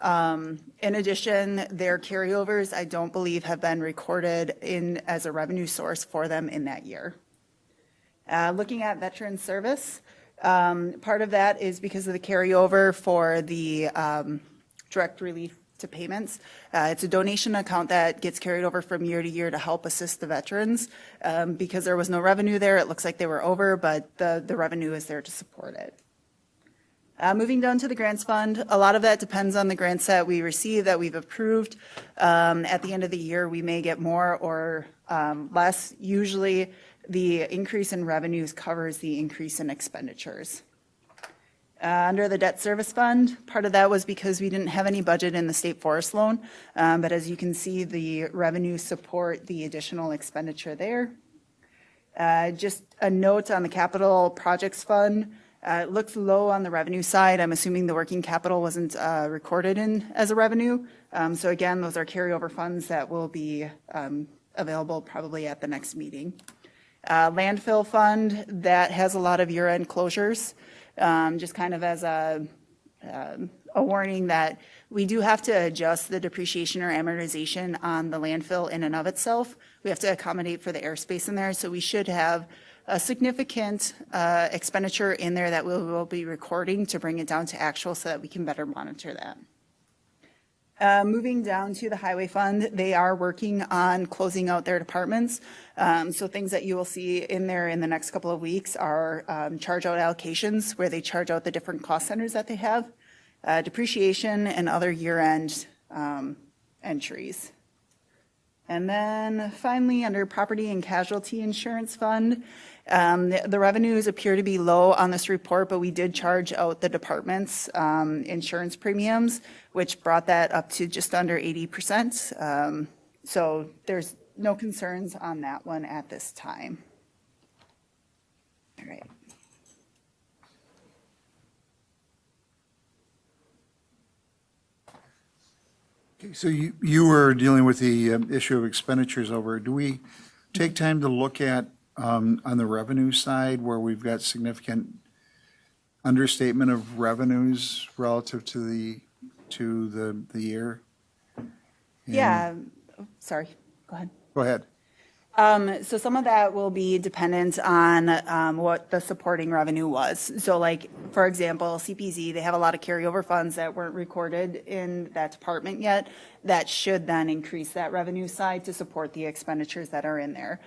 In addition, their carryovers, I don't believe, have been recorded in as a revenue source for them in that year. Looking at veteran service, part of that is because of the carryover for the direct relief to payments. It's a donation account that gets carried over from year to year to help assist the veterans. Because there was no revenue there, it looks like they were over, but the revenue is there to support it. Moving down to the grants fund, a lot of that depends on the grants that we receive, that we've approved. At the end of the year, we may get more or less. Usually, the increase in revenues covers the increase in expenditures. Under the debt service fund, part of that was because we didn't have any budget in the state forest loan. But as you can see, the revenues support the additional expenditure there. Just a note on the capital projects fund. It looks low on the revenue side. I'm assuming the working capital wasn't recorded in as a revenue. So again, those are carryover funds that will be available probably at the next meeting. Landfill fund, that has a lot of year-end closures. Just kind of as a warning that we do have to adjust the depreciation or amortization on the landfill in and of itself. We have to accommodate for the airspace in there, so we should have a significant expenditure in there that we will be recording to bring it down to actual so that we can better monitor that. Moving down to the highway fund, they are working on closing out their departments. So things that you will see in there in the next couple of weeks are charge out allocations, where they charge out the different cost centers that they have, depreciation and other year-end entries. And then finally, under property and casualty insurance fund, the revenues appear to be low on this report, but we did charge out the department's insurance premiums, which brought that up to just under 80%. So there's no concerns on that one at this time. All right. Okay, so you were dealing with the issue of expenditures over. Do we take time to look at, on the revenue side, where we've got significant understatement of revenues relative to the year? Yeah, sorry, go ahead. Go ahead. So some of that will be dependent on what the supporting revenue was. So like, for example, CPZ, they have a lot of carryover funds that weren't recorded in that department yet. That should then increase that revenue side to support the expenditures that are in there.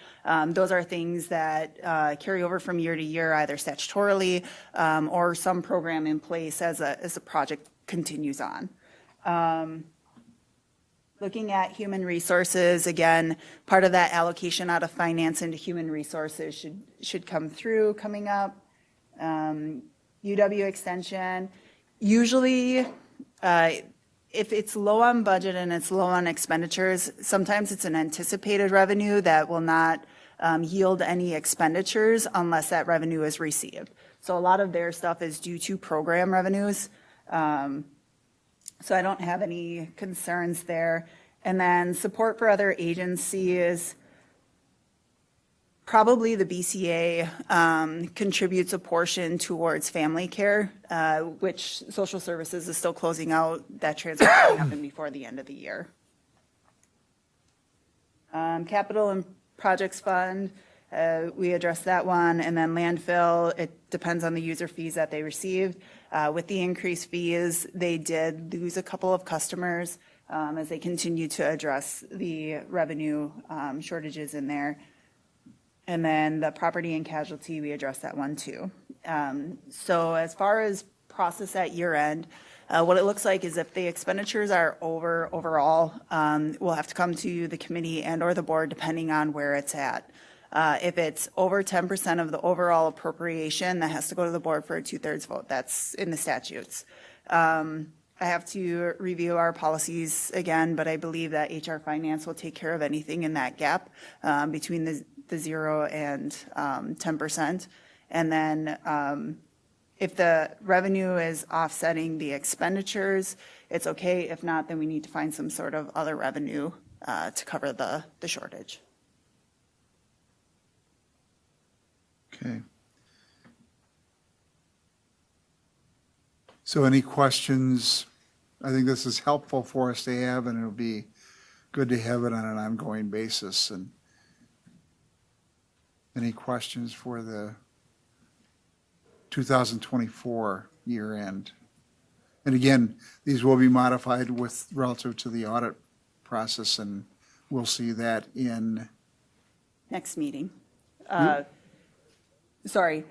Those are things that carry over from year to year, either statutorily or some program in place as a project continues on. Looking at human resources, again, part of that allocation out of finance into human resources should come through coming up. UW extension, usually if it's low on budget and it's low on expenditures, sometimes it's an anticipated revenue that will not yield any expenditures unless that revenue is received. So a lot of their stuff is due to program revenues. So I don't have any concerns there. And then support for other agencies, probably the BCA contributes a portion towards family care, which social services is still closing out. That transfer will happen before the end of the year. Capital and projects fund, we addressed that one. And then landfill, it depends on the user fees that they received. With the increased fees, they did lose a couple of customers as they continue to address the revenue shortages in there. And then the property and casualty, we addressed that one too. So as far as process at year end, what it looks like is if the expenditures are overall, we'll have to come to the committee and or the board depending on where it's at. If it's over 10% of the overall appropriation, that has to go to the board for a 2/3 vote. That's in the statutes. I have to review our policies again, but I believe that HR Finance will take care of anything in that gap between the 0 and 10%. And then if the revenue is offsetting the expenditures, it's okay. If not, then we need to find some sort of other revenue to cover the shortage. Okay. So any questions? I think this is helpful for us to have, and it'll be good to have it on an ongoing basis. And any questions for the 2024 year end? And again, these will be modified with relative to the audit process, and we'll see that in Next meeting. Sorry,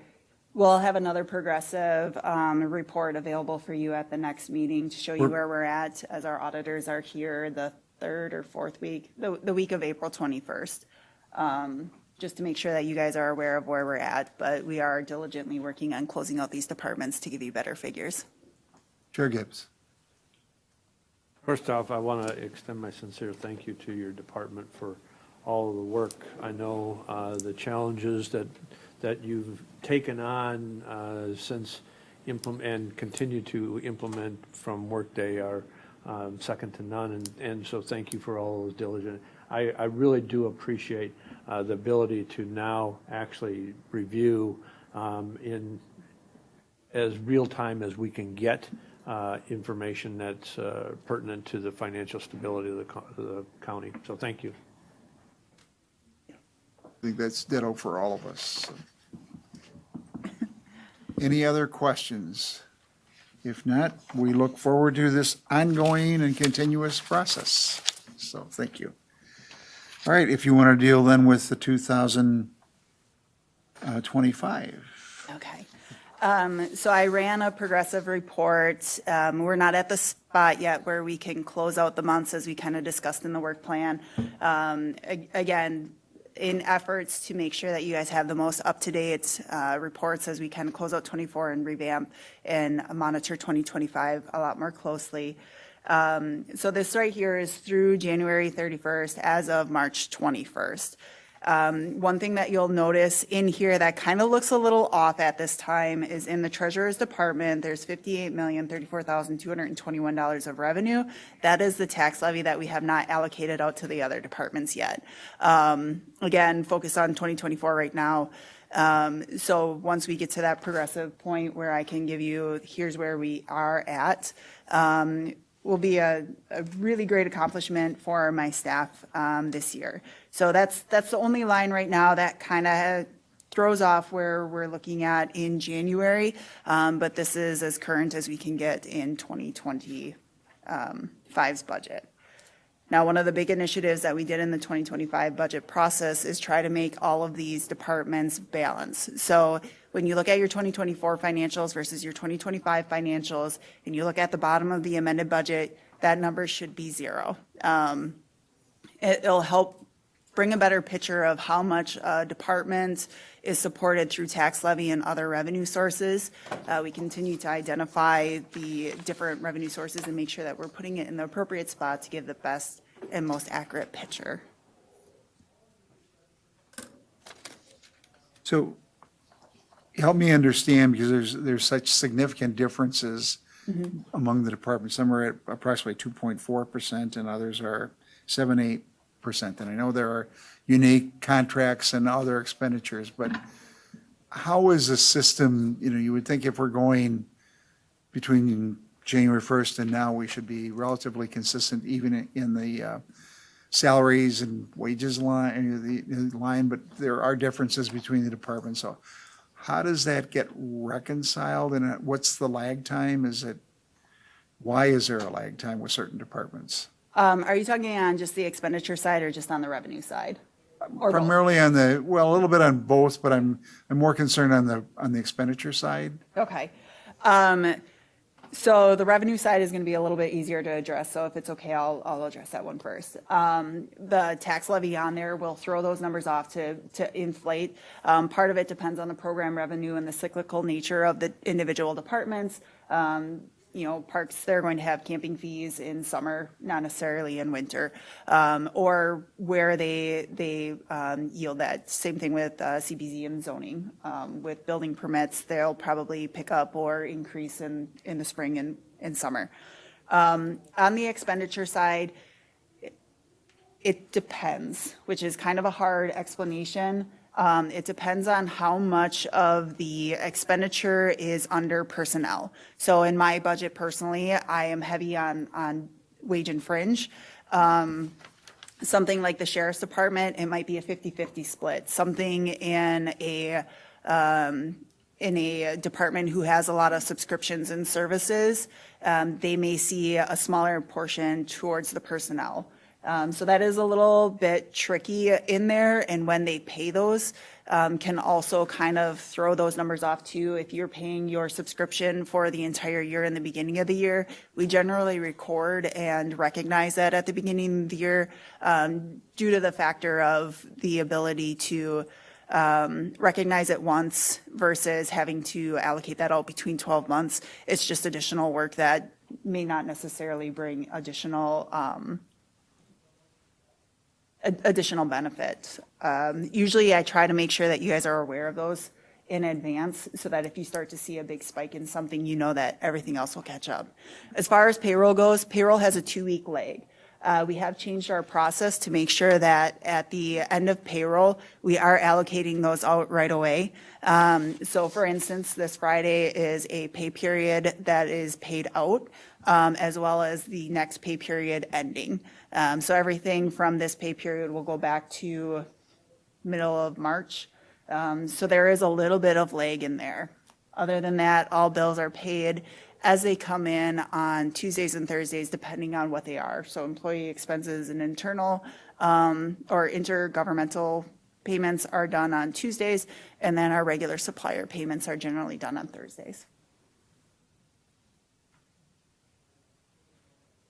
we'll have another progressive report available for you at the next meeting to show you where we're at, as our auditors are here the 3rd or 4th week, the week of April 21st, just to make sure that you guys are aware of where we're at. But we are diligently working on closing out these departments to give you better figures. Chair Gibbs. First off, I want to extend my sincere thank you to your department for all of the work. I know the challenges that you've taken on since and continue to implement from Workday are second to none, and so thank you for all those diligent. I really do appreciate the ability to now actually review in as real time as we can get information that's pertinent to the financial stability of the county. So thank you. I think that's ditto for all of us. So. Any other questions? If not, we look forward to this ongoing and continuous process. So thank you. All right, if you want to deal then with the 2025. Okay. So I ran a progressive report. We're not at the spot yet where we can close out the months as we kind of discussed in the work plan. Again, in efforts to make sure that you guys have the most up-to-date reports as we kind of close out 24 and revamp and monitor 2025 a lot more closely. So this right here is through January 31st as of March 21st. One thing that you'll notice in here that kind of looks a little off at this time is in the Treasurer's Department, there's $58,034,221 of revenue. That is the tax levy that we have not allocated out to the other departments yet. Again, focus on 2024 right now. So once we get to that progressive point where I can give you, here's where we are at, will be a really great accomplishment for my staff this year. So that's the only line right now that kind of throws off where we're looking at in January, but this is as current as we can get in 2025's budget. Now, one of the big initiatives that we did in the 2025 budget process is try to make all of these departments balance. So when you look at your 2024 financials versus your 2025 financials, and you look at the bottom of the amended budget, that number should be zero. It'll help bring a better picture of how much a department is supported through tax levy and other revenue sources. We continue to identify the different revenue sources and make sure that we're putting it in the appropriate spot to give the best and most accurate picture. So help me understand, because there's such significant differences among the departments. Some are at approximately 2.4% and others are 7-8%. And I know there are unique contracts and other expenditures, but how is the system, you would think if we're going between January 1st and now, we should be relatively consistent even in the salaries and wages line, but there are differences between the departments. So how does that get reconciled, and what's the lag time? Why is there a lag time with certain departments? Are you talking on just the expenditure side or just on the revenue side? Or both? Primarily a little bit on both, but I'm more concerned on the expenditure side. Okay. So the revenue side is going to be a little bit easier to address. So if it's okay, I'll address that one first. The tax levy on there will throw those numbers off to inflate. Part of it depends on the program revenue and the cyclical nature of the individual departments. Parks, they're going to have camping fees in summer, not necessarily in winter, or where they yield that. Same thing with CBZ and zoning. With building permits, they'll probably pick up or increase in the spring and summer. On the expenditure side, it depends, which is kind of a hard explanation. It depends on how much of the expenditure is under personnel. So in my budget personally, I am heavy on wage and fringe. Something like the Sheriff's Department, it might be a 50-50 split. Something in a department who has a lot of subscriptions and services, they may see a smaller portion towards the personnel. So that is a little bit tricky in there, and when they pay those, can also kind of throw those numbers off too. If you're paying your subscription for the entire year in the beginning of the year, we generally record and recognize that at the beginning of the year due to the factor of the ability to recognize it once versus having to allocate that out between 12 months. It's just additional work that may not necessarily bring additional additional benefit. Usually I try to make sure that you guys are aware of those in advance so that if you start to see a big spike in something, you know that everything else will catch up. As far as payroll goes, payroll has a 2-week lag. We have changed our process to make sure that at the end of payroll, we are allocating those out right away. So for instance, this Friday is a pay period that is paid out, as well as the next pay period ending. So everything from this pay period will go back to middle of March. So there is a little bit of lag in there. Other than that, all bills are paid as they come in on Tuesdays and Thursdays, depending on what they are. So employee expenses and internal or intergovernmental payments are done on Tuesdays, and then our regular supplier payments are generally done on Thursdays.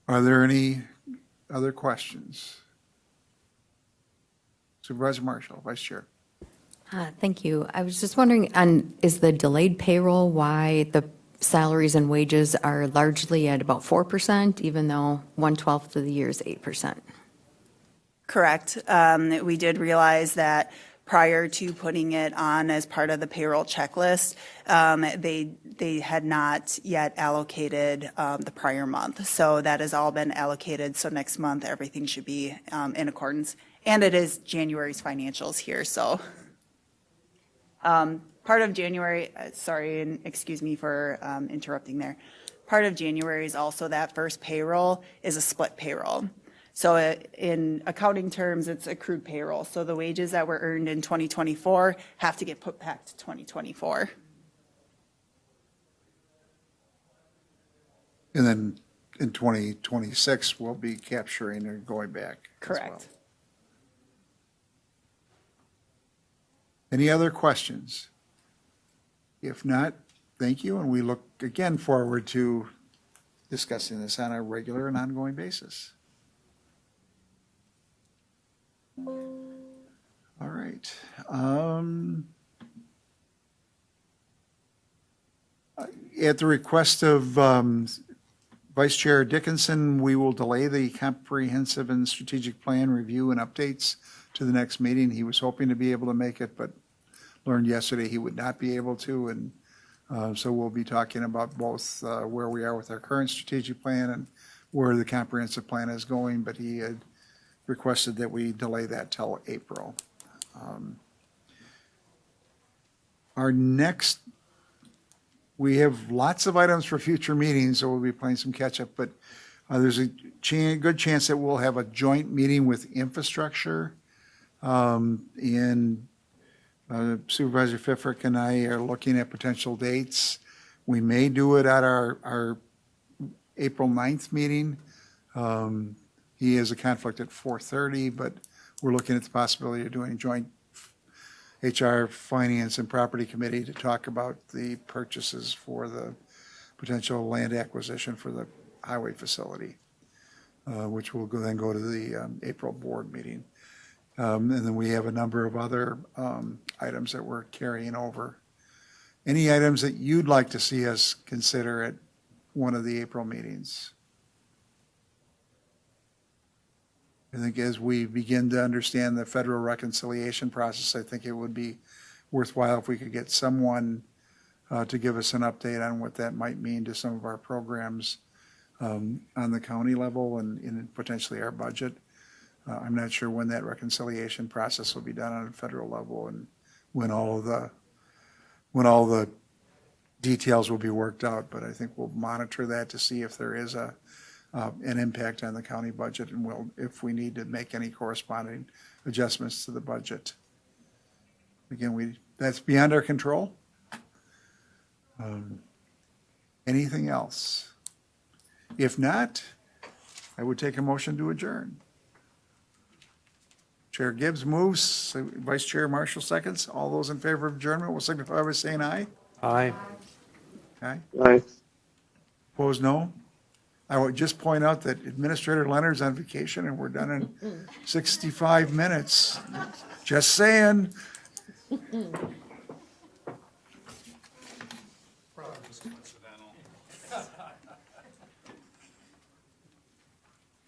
Are there any other questions? Supervisor Marshall, Vice Chair. Thank you. I was just wondering, is the delayed payroll why the salaries and wages are largely at about 4%, even though 1/12 of the year is 8%? Correct. We did realize that prior to putting it on as part of the payroll checklist, they had not yet allocated the prior month. So that has all been allocated. So next month, everything should be in accordance. And it is January's financials here, so. Part of January, sorry, and excuse me for interrupting there. Part of January is also that first payroll is a split payroll. So in accounting terms, it's accrued payroll. So the wages that were earned in 2024 have to get put back to 2024. And then in 2026, we'll be capturing and going back as well. Correct. Any other questions? If not, thank you, and we look again forward to discussing this on a regular and ongoing basis. All right. At the request of Vice Chair Dickinson, we will delay the comprehensive and strategic plan review and updates to the next meeting. He was hoping to be able to make it, but learned yesterday he would not be able to. And so we'll be talking about both where we are with our current strategic plan and where the comprehensive plan is going, but he had requested that we delay that till April. Our next, we have lots of items for future meetings, so we'll be playing some catch up, but there's a good chance that we'll have a joint meeting with infrastructure. And Supervisor Pfifferk and I are looking at potential dates. We may do it at our April 9th meeting. He has a conflict at 4:30, but we're looking at the possibility of doing a joint HR, Finance, and Property Committee to talk about the purchases for the potential land acquisition for the highway facility, which will then go to the April board meeting. And then we have a number of other items that we're carrying over. Any items that you'd like to see us consider at one of the April meetings? I think as we begin to understand the federal reconciliation process, I think it would be worthwhile if we could get someone to give us an update on what that might mean to some of our programs on the county level and potentially our budget. I'm not sure when that reconciliation process will be done on a federal level and when all the details will be worked out, but I think we'll monitor that to see if there is an impact on the county budget and if we need to make any corresponding adjustments to the budget. Again, that's beyond our control. Anything else? If not, I would take a motion to adjourn. Chair Gibbs moves, Vice Chair Marshall seconds. All those in favor of adjournment will signify by saying aye. Aye. Aye. Aye. Opposed, no. I would just point out that Administrator Leonard's on vacation and we're done in 65 minutes. Just saying.